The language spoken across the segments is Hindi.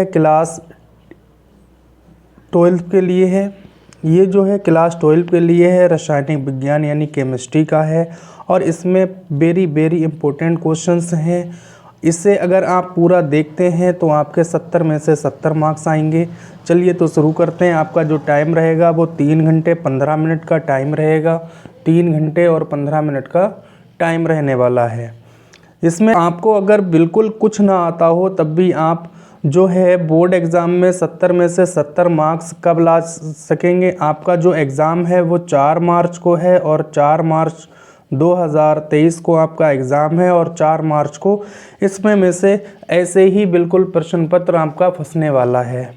क्लास 12 के लिए है। ये जो है क्लास 12 के लिए है, रासायनिक विज्ञान यानी केमिस्ट्री का है और इसमें वेरी वेरी इंपॉर्टेंट क्वेश्चंस हैं। इसे अगर आप पूरा देखते हैं तो आपके 70 में से 70 मार्क्स आएंगे। चलिए तो शुरू करते हैं। आपका जो टाइम रहेगा वो 3 घंटे 15 मिनट का टाइम रहेगा। 3 घंटे और 15 मिनट का टाइम रहने वाला है। इसमें आपको अगर बिल्कुल कुछ ना आता हो तब भी आप जो है बोर्ड एग्ज़ाम में 70 में से 70 मार्क्स कब ला सकेंगे। आपका जो एग्ज़ाम है वो 4 मार्च को है और 4 मार्च 2023 को आपका एग्ज़ाम है और 4 मार्च को इसमें में से ऐसे ही बिल्कुल प्रश्न पत्र आपका फंसने वाला है।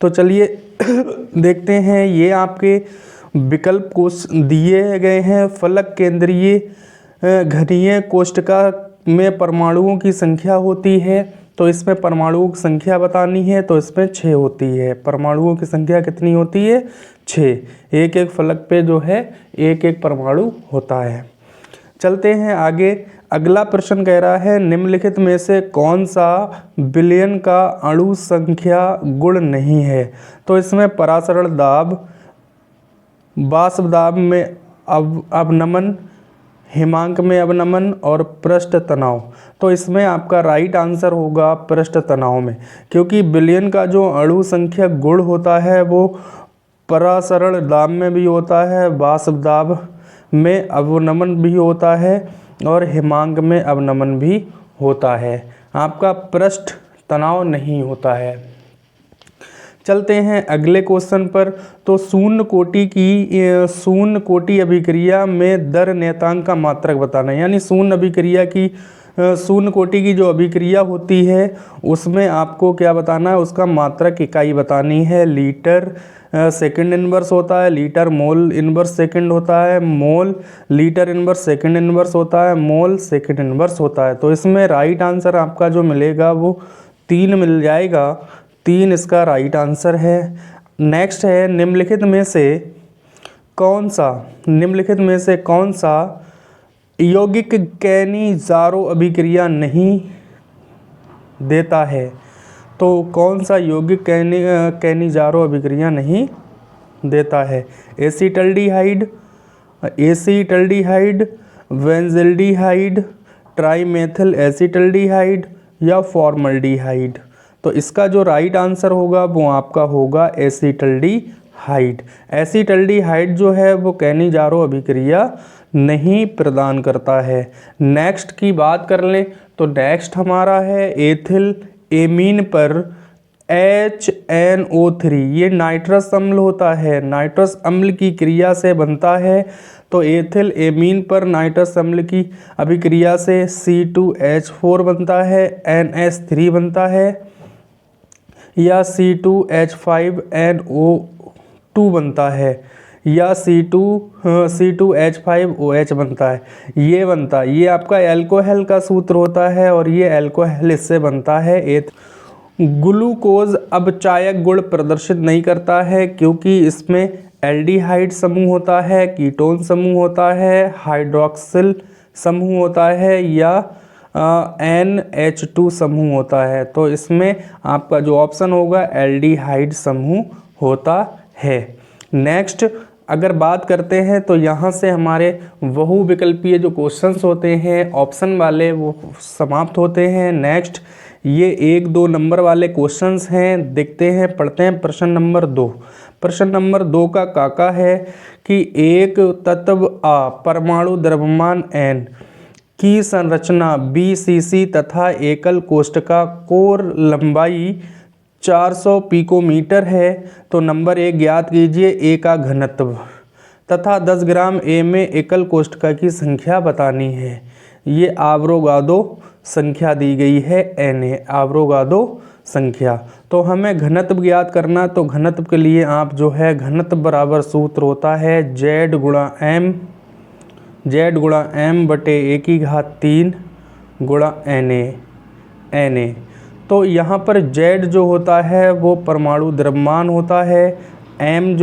तो चलिए देखते हैं। ये आपके विकल्प कोश दिए गए हैं। फलक केंद्रीय घनीय कोष्ठका में परमाणुओं की संख्या होती है, तो इसमें परमाणुओं की संख्या बतानी है, तो इसमें 6 होती है। परमाणुओं की संख्या कितनी होती है? 6। एक एक फलक पे जो है एक एक परमाणु होता है। चलते हैं आगे। अगला प्रश्न कह रहा है निम्नलिखित में से कौन सा विलयन का अणु संख्या गुण नहीं है। तो इसमें परासरण दाब, वाष्प दाब में अवनमन, हिमांक में अवनमन और पृष्ठ तनाव। तो इसमें आपका राइट आंसर होगा पृष्ठ तनाव में, क्योंकि विलयन का जो अणु संख्या गुण होता है वो परासरण दाब में भी होता है, वाष्प दाब में अवनमन भी होता है और हिमांक में अवनमन भी होता है। आपका पृष्ठ तनाव नहीं होता है। चलते हैं अगले क्वेश्चन पर। तो शून्य कोटि अभिक्रिया में दर नियतांक का मात्रक बताना है। यानी शून्य कोटि की जो अभिक्रिया होती है उसमें आपको क्या बताना है? उसका मात्रक इकाई बतानी है। लीटर सेकंड इनवर्स होता है, लीटर मोल इनवर्स सेकंड होता है, mole litre inverse second inverse होता है, मोल सेकंड इनवर्स होता है। तो इसमें राइट आंसर आपका जो मिलेगा वो 3 मिल जाएगा। 3 इसका राइट आंसर है। नेक्स्ट है निम्नलिखित में से कौन सा यौगिक कैनिज़ारो अभिक्रिया नहीं देता है। तो कौन सा यौगिक कैनिज़ारो अभिक्रिया नहीं देता है? एसिटल्डिहाइड, बेंजल्डिहाइड, ट्राईमेथिल एसिटल्डिहाइड या फॉर्मल्डिहाइड। तो इसका जो राइट आंसर होगा वो आपका होगा एसिटल्डिहाइड। एसिटल्डिहाइड जो है वो कैनिज़ारो अभिक्रिया नहीं प्रदान करता है। नेक्स्ट की बात कर लें तो नेक्स्ट हमारा है एथिल एमीन पर HNO3। ये नाइट्रस अम्ल होता है, नाइट्रस अम्ल की क्रिया से बनता है। तो एथिल एमीन पर नाइट्रस अम्ल की अभिक्रिया से C2H4 बनता है, NH3 बनता है या C2H5NO2 बनता है या C2H5OH बनता है। ये आपका एल्कोहल का सूत्र होता है और ये एल्कोहल इससे बनता है। ग्लूकोज अपचायक गुण प्रदर्शित नहीं करता है क्योंकि इसमें एल्डिहाइड समूह होता है, कीटोन समूह होता है, हाइड्रोक्सिल समूह होता है या NH2 समूह होता है। तो इसमें आपका जो ऑप्शन होगा एल्डिहाइड समूह होता है। नेक्स्ट अगर बात करते हैं तो यहाँ से हमारे बहुविकल्पीय जो क्वेश्चंस होते हैं ऑप्शन वाले वो समाप्त होते हैं। नेक्स्ट ये 1-2 नंबर वाले क्वेश्चंस हैं, देखते हैं पढ़ते हैं। प्रश्न नंबर 2। प्रश्न नंबर 2 का काका है कि एक तत्व A परमाणु द्रव्यमान N की संरचना BCC तथा एकल कोष्ठका कोर लंबाई 400 पिकोमीटर है। तो नंबर 1 ज्ञात कीजिए A का घनत्व तथा 10 ग्राम A में एकल कोष्ठका की संख्या बतानी है। ये आवरोगादो संख्या दी गई है Na, आवरोगादो संख्या। तो हमें घनत्व ज्ञात करना, तो घनत्व के लिए आप जो है घनत्व बराबर सूत्र होता है Z गुणा M बटे 1/3 गुणा Na। तो यहाँ पर Z जो होता है वो परमाणु द्रव्यमान होता है, M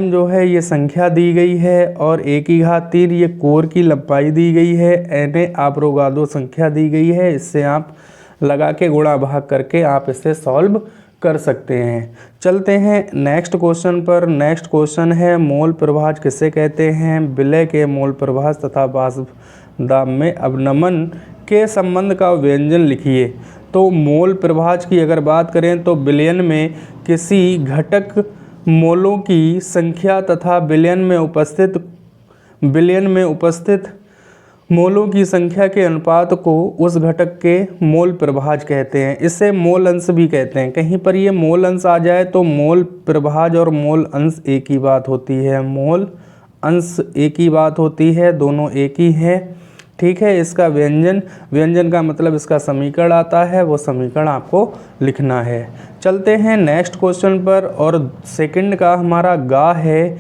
जो है ये संख्या दी गई है और 1/3 ये कोर की लंबाई दी गई है, Na आवरोगादो संख्या दी गई है। इससे आप लगा के गुणा भाग करके आप इसे सॉल्व कर सकते हैं। चलते हैं नेक्स्ट क्वेश्चन पर। नेक्स्ट क्वेश्चन है मोल प्रभाज किसे कहते हैं? विलय के मोल प्रभाज तथा वाष्प दाब में अवनमन के संबंध का व्यंजन लिखिए। तो मोल प्रभाज की अगर बात करें तो विलयन में किसी घटक मोलों की संख्या तथा विलयन में उपस्थित मोलों की संख्या के अनुपात को उस घटक के मोल प्रभाज कहते हैं। इसे मोल अंश भी कहते हैं। कहीं पर ये मोल अंश आ जाए तो मोल प्रभाज और मोल अंश एक ही बात होती है। मोल अंश एक ही बात होती है, दोनों एक ही हैं। ठीक है। इसका व्यंजन का मतलब इसका समीकरण आता है, वो समीकरण आपको लिखना है। चलते हैं नेक्स्ट क्वेश्चन पर। और सेकंड का हमारा गा है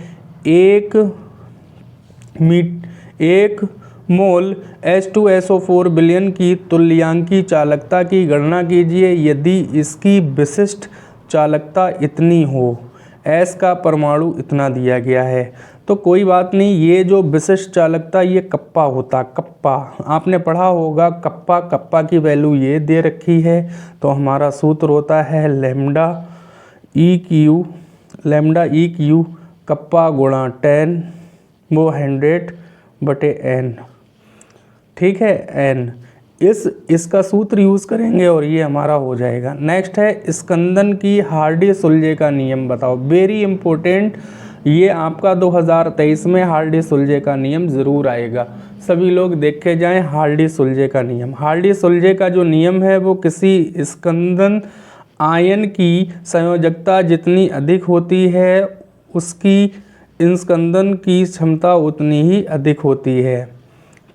एक मोल H2SO4 विलयन की तुल्यांकी चालकता की गणना कीजिए यदि इसकी विशिष्ट चालकता इतनी हो। S का परमाणु इतना दिया गया है। तो कोई बात नहीं, ये जो विशिष्ट चालकता ये कप्पा होता, कप्पा आपने पढ़ा होगा। कप्पा की वैल्यू ये दे रखी है। तो हमारा सूत्र होता है लैम्डा ई क्यू कप्पा गुणा 10 वो 100/n। ठीक है, n इसका सूत्र यूज़ करेंगे और ये हमारा हो जाएगा। नेक्स्ट है स्कंदन की हार्डी सुलजे का नियम बताओ। वेरी इंपॉर्टेंट, ये आपका 2023 में हार्डी सुलजे का नियम ज़रूर आएगा। सभी लोग देखे जाएं हार्डी सुलजे का नियम। हार्डी सुलजे का जो नियम है वो किसी स्कंदन आयन की संयोजकता जितनी अधिक होती है उसकी स्कंदन की क्षमता उतनी ही अधिक होती है।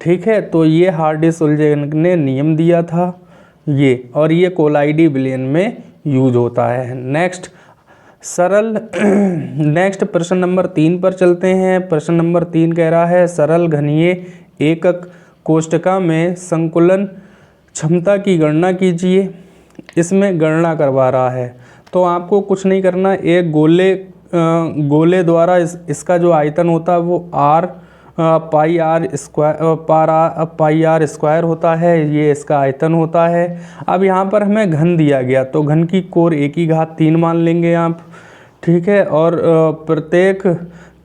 ठीक है, तो ये हार्डी सुलजे ने नियम दिया था ये, और ये कोलाइडी विलयन में यूज होता है। नेक्स्ट प्रश्न नंबर 3 पर चलते हैं। प्रश्न नंबर 3 कह रहा है सरल घनीय एकक कोष्ठका में संकुलन क्षमता की गणना कीजिए। इसमें गणना करवा रहा है, तो आपको कुछ नहीं करना। एक गोले द्वारा इसका जो आयतन होता है वो पाई आर स्क्वायर होता है। ये इसका आयतन होता है। अब यहाँ पर हमें घन दिया गया, तो घन की कोर 1/3 मान लेंगे आप। ठीक है, और प्रत्येक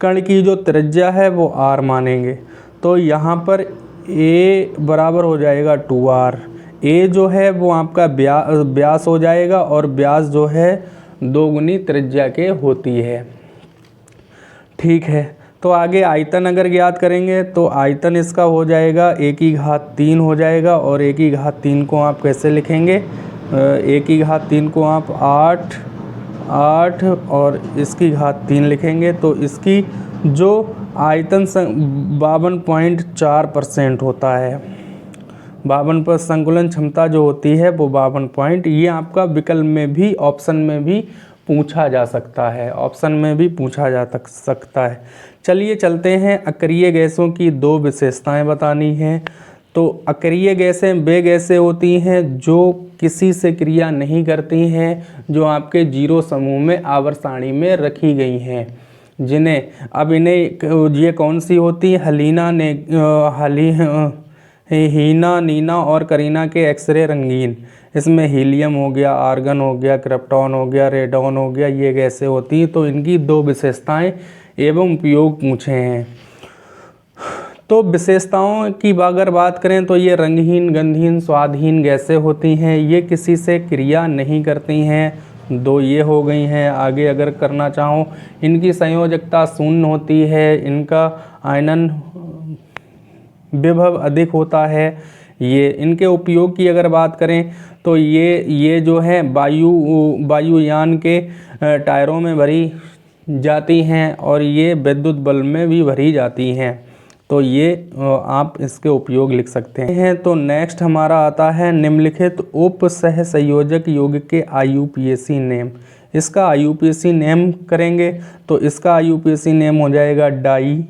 कण की जो त्रिज्या है वो r मानेंगे। तो यहाँ पर a बराबर हो जाएगा 2r। a जो है वो आपका व्यास हो जाएगा, और व्यास जो है 2 गुनी त्रिज्या के होती है। ठीक है, तो आगे आयतन अगर ज्ञात करेंगे तो आयतन इसका हो जाएगा 1/3 हो जाएगा। और 1/3 को आप कैसे लिखेंगे? 1/3 को आप 8 और इसकी घात 3 लिखेंगे। तो इसकी जो आयतन 52.4% होता है। 52 पर संकुलन क्षमता जो होती है वो 52 पॉइंट। ये आपका विकल्प में भी, ऑप्शन में भी पूछा जा सकता है। ऑप्शन में भी पूछा जा सकता है। चलिए चलते हैं। अक्रिय गैसों की 2 विशेषताएं बतानी हैं। तो अक्रिय गैसें वे गैसें होती हैं जो किसी से क्रिया नहीं करती हैं, जो आपके 0 समूह में आवर्त सारणी में रखी गई हैं। इन्हें ये कौन सी होती है? हीना, नीना और करीना के एक्सरे रंगीन। इसमें हीलियम हो गया, आर्गन हो गया, क्रिप्टॉन हो गया, रेडॉन हो गया, ये गैसें होती हैं। तो इनकी 2 विशेषताएं एवं उपयोग पूछे हैं। तो विशेषताओं की अगर बात करें तो ये रंगहीन, गंधहीन, स्वादहीन गैसें होती हैं। ये किसी से क्रिया नहीं करती हैं। 2 ये हो गई हैं। आगे अगर करना चाहो, इनकी संयोजकता शून्य होती है। इनका आयनन विभव अधिक होता है। ये इनके उपयोग की अगर बात करें तो ये जो है वायुयान के टायरों में भरी जाती हैं, और ये विद्युत बल्ब में भी भरी जाती हैं। तो ये आप इसके उपयोग लिख सकते हैं। तो नेक्स्ट हमारा आता है निम्नलिखित उप सह संयोजक यौगिक के IUPAC नेम। इसका IUPAC नेम करेंगे तो इसका IUPAC नेम हो जाएगा डाई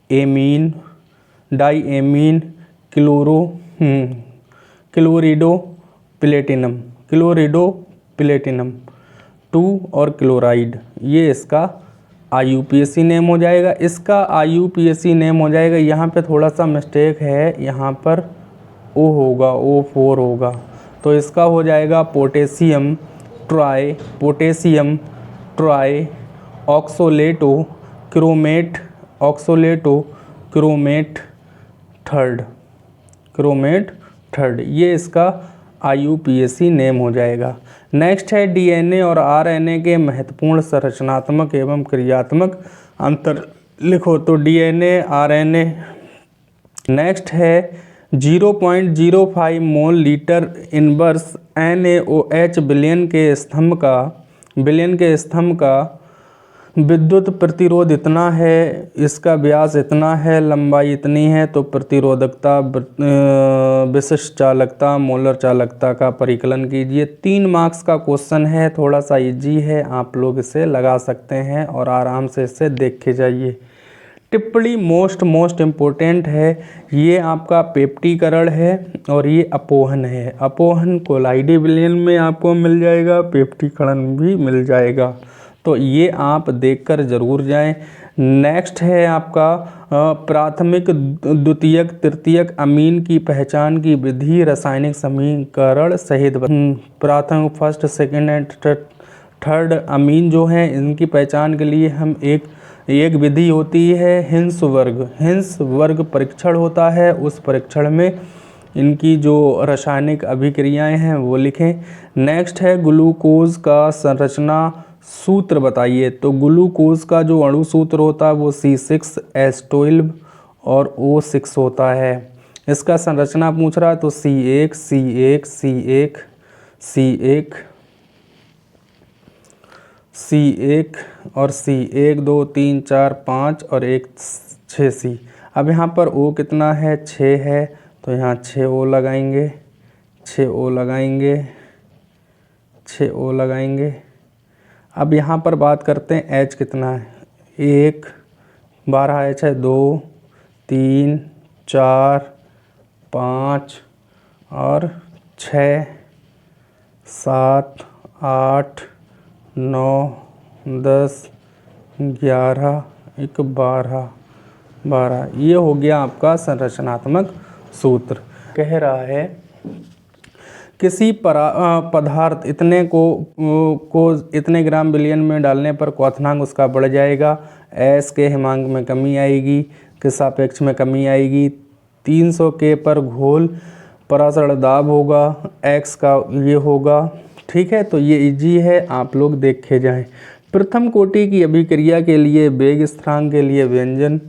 एमीन क्लोरिडो प्लेटिनम 2 और क्लोराइड। ये इसका IUPAC नेम हो जाएगा। इसका IUPAC नेम हो जाएगा, यहाँ पे थोड़ा सा मिस्टेक है, यहाँ पर O होगा, O4 होगा। तो इसका हो जाएगा पोटेशियम ट्राई ऑक्सोलेटो क्रोमेट थर्ड, ये इसका IUPAC नेम हो जाएगा। नेक्स्ट है DNA और RNA के महत्वपूर्ण संरचनात्मक एवं क्रियात्मक अंतर लिखो। तो DNA RNA नेक्स्ट है 0.05 mole litre inverse NaOH billion के स्तंभ का विद्युत प्रतिरोध इतना है, इसका व्यास इतना है, लंबाई इतनी है, तो प्रतिरोधकता, विशिष्ट चालकता, मोलर चालकता का परिकलन कीजिए। 3 मार्क्स का क्वेश्चन है, थोड़ा सा इजी है, आप लोग इसे लगा सकते हैं और आराम से इसे देख के जाइए। टिप्पणी मोस्ट इम्पोर्टेंट है, ये आपका पेप्टीकरण है और ये अपोहन है। अपोहन कोलाइडी विलयन में आपको मिल जाएगा, पेप्टीकरण भी मिल जाएगा, तो ये आप देखकर ज़रूर जाएं। नेक्स्ट है आपका प्राथमिक, द्वितीयक, तृतीयक अमीन की पहचान की विधि रासायनिक समीकरण सहित। प्राथमिक, फर्स्ट, सेकंड एंड थर्ड अमीन जो हैं, इनकी पहचान के लिए हम एक विधि होती है हिंस वर्ग परीक्षण होता है। उस परीक्षण में इनकी जो रासायनिक अभिक्रियाएं हैं वो लिखें। नेक्स्ट है ग्लूकोज का संरचना सूत्र बताइए। तो ग्लूकोज का जो अणु सूत्र होता है वो C6H12 और O6 होता है। इसका संरचना पूछ रहा है तो C1 और C1 2 3 4 5 और 1 6C। अब यहाँ पर O कितना है, 6 है, तो यहाँ 6O लगाएंगे। अब यहाँ पर बात करते हैं H कितना है, 1 12H है, 2 3 4 5 और 6 7 8 9 10 11 1 12। ये हो गया आपका संरचनात्मक सूत्र। कह रहा है किसी पदार्थ इतने ग्राम विलयन में डालने पर क्वथनांक उसका बढ़ जाएगा। S के हिमांक में कमी आएगी, किस सापेक्ष में कमी आएगी, 300 K पर घोल परासरण दाब होगा, X का ये होगा। ठीक है, तो ये इजी है, आप लोग देखे जाएं। प्रथम कोटि की अभिक्रिया के लिए वेग स्थिरांक के लिए व्यंजन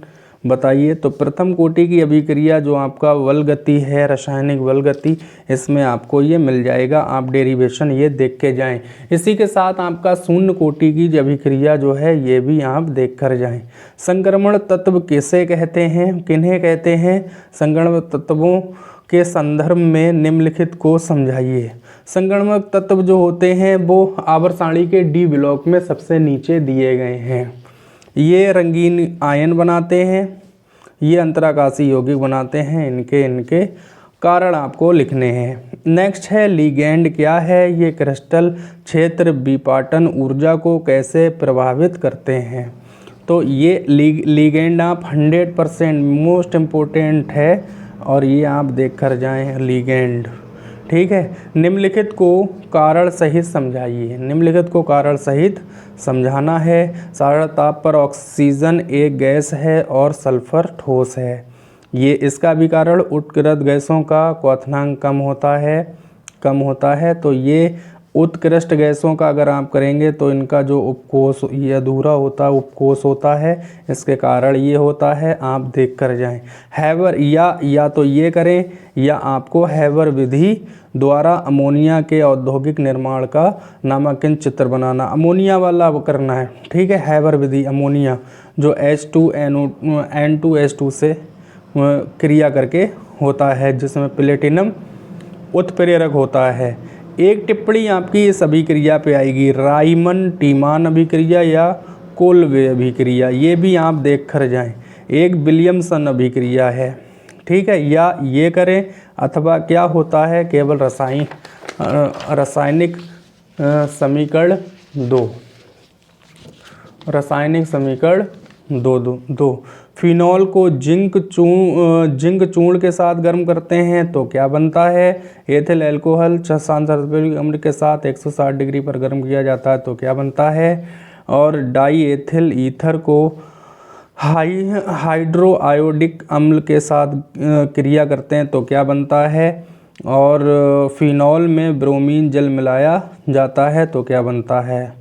बताइए। तो प्रथम कोटि की अभिक्रिया जो आपका वल गति है, रासायनिक वल गति, इसमें आपको ये मिल जाएगा, आप डेरिवेशन ये देख के जाएं। इसी के साथ आपका शून्य कोटि की अभिक्रिया जो है ये भी आप देख कर जाएं। संक्रमण तत्व किसे कहते हैं, किन्हें कहते हैं? संक्रमण तत्वों के संदर्भ में निम्नलिखित को समझाइए। संक्रमण तत्व जो होते हैं वो आवर्त सारणी के D ब्लॉक में सबसे नीचे दिए गए हैं। ये रंगीन आयन बनाते हैं, ये अंतराकाशी यौगिक बनाते हैं, इनके कारण आपको लिखने हैं। नेक्स्ट है लिगैंड क्या है, ये क्रिस्टल क्षेत्र विपाटन ऊर्जा को कैसे प्रभावित करते हैं। तो ये लिगैंड आप 100% मोस्ट इम्पोर्टेंट है और ये आप देख कर जाएं लिगैंड। ठीक है, निम्नलिखित को कारण सहित समझाइए। निम्नलिखित को कारण सहित समझाना है। साधारण ताप पर ऑक्सीजन एक गैस है और सल्फर ठोस है। ये इसका भी कारण उत्कृष्ट गैसों का क्वथनांक कम होता है। तो ये उत्कृष्ट गैसों का अगर आप करेंगे तो इनका जो उपकोष ये अधूरा होता है, उपकोष होता है, इसके कारण ये होता है, आप देख कर जाएं। हैवर या तो ये करें या आपको हैवर विधि द्वारा अमोनिया के औद्योगिक निर्माण का नामांकन चित्र बनाना, अमोनिया वाला वो करना है। ठीक है, हैवर विधि अमोनिया जो H2N2H2 से क्रिया करके होता है, जिसमें प्लेटिनम उत्प्रेरक होता है। एक टिप्पणी आपकी इस अभिक्रिया पे आएगी, राइमन टीमान अभिक्रिया या कोलवे अभिक्रिया, ये भी आप देख कर जाएं। एक विलियमसन अभिक्रिया है। ठीक है, या ये करें अथवा क्या होता है केवल रासायनिक समीकरण 2। फिनॉल को जिंक चूर्ण के साथ गर्म करते हैं तो क्या बनता है? एथिल अल्कोहल सल्फ्यूरिक अम्ल के साथ 160 डिग्री पर गर्म किया जाता है तो क्या बनता है? और डाई एथिल ईथर को हाइड्रो आयोडिक अम्ल के साथ क्रिया करते हैं तो क्या बनता है? और फिनॉल में ब्रोमीन जल मिलाया जाता है तो क्या बनता है?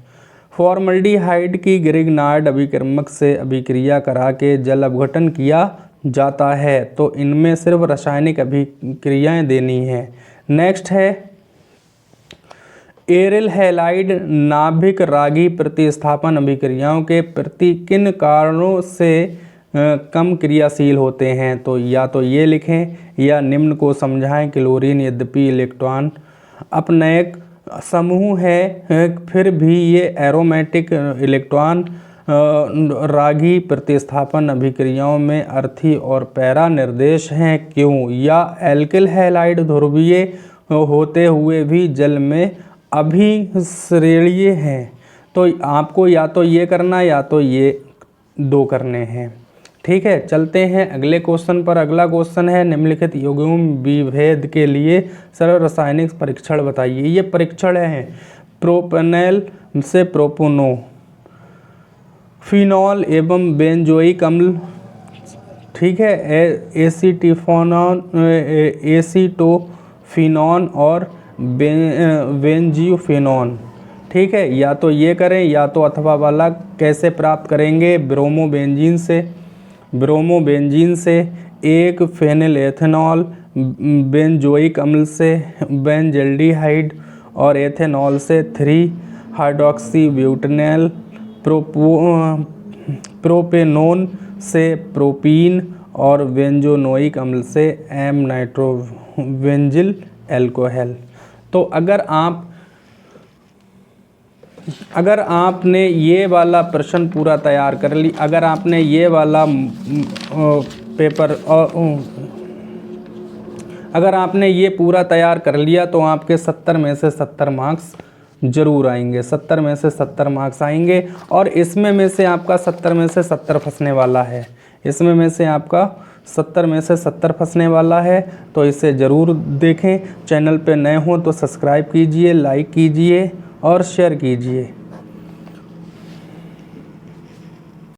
फॉर्मल्डिहाइड की ग्रिग्नार्ड अभिकर्मक से अभिक्रिया करा के जल अपघटन किया जाता है तो इनमें सिर्फ रासायनिक अभिक्रियाएं देनी है। नेक्स्ट है एरिल हैलाइड नाभिक रागी प्रतिस्थापन अभिक्रियाओं के प्रति किन कारणों से कम क्रियाशील होते हैं? तो या तो ये लिखें या निम्न को समझाएं। क्लोरीन यद्यपि इलेक्ट्रॉन अपनयक समूह है फिर भी ये एरोमेटिक इलेक्ट्रॉन रागी प्रतिस्थापन अभिक्रियाओं में अर्थी और पैरा निर्देश हैं क्यों? या एल्किल हैलाइड ध्रुवीय होते हुए भी जल में अभिश्रेणीय हैं। तो आपको या तो ये करना या तो ये दो करने हैं। ठीक है, चलते हैं अगले क्वेश्चन पर। अगला क्वेश्चन है निम्नलिखित यौगिकों विभेद के लिए सरल रासायनिक परीक्षण बताइए। ये परीक्षण है प्रोपेनॉल से प्रोपोनो, फिनॉल एवं बेंजोइक अम्ल, ठीक है, एसीटोफिनॉन और बेंजियोफिनॉन। ठीक है, या तो ये करें या तो अथवा वाला। कैसे प्राप्त करेंगे? ब्रोमोबेंजीन से, एक फेनिल एथेनॉल, बेंजोइक अम्ल से बेंजल्डिहाइड और एथेनॉल से 3 हाइड्रोक्सी ब्यूटेनॉल, प्रोपेनोन से प्रोपीन और बेंजोनोइक अम्ल से एम नाइट्रोबेंजिल अल्कोहल। तो अगर आपने ये वाला प्रश्न पूरा तैयार कर ली, अगर आपने ये वाला पेपर अगर आपने ये पूरा तैयार कर लिया तो आपके 70 में से 70 मार्क्स जरूर आएंगे। 70 में से 70 मार्क्स आएंगे और इसमें से आपका 70 में से 70 फंसने वाला है। इसमें में से आपका 70 में से 70 फंसने वाला है, तो इसे ज़रूर देखें। चैनल पे नए हों तो सब्सक्राइब कीजिए, लाइक कीजिए और शेयर कीजिए।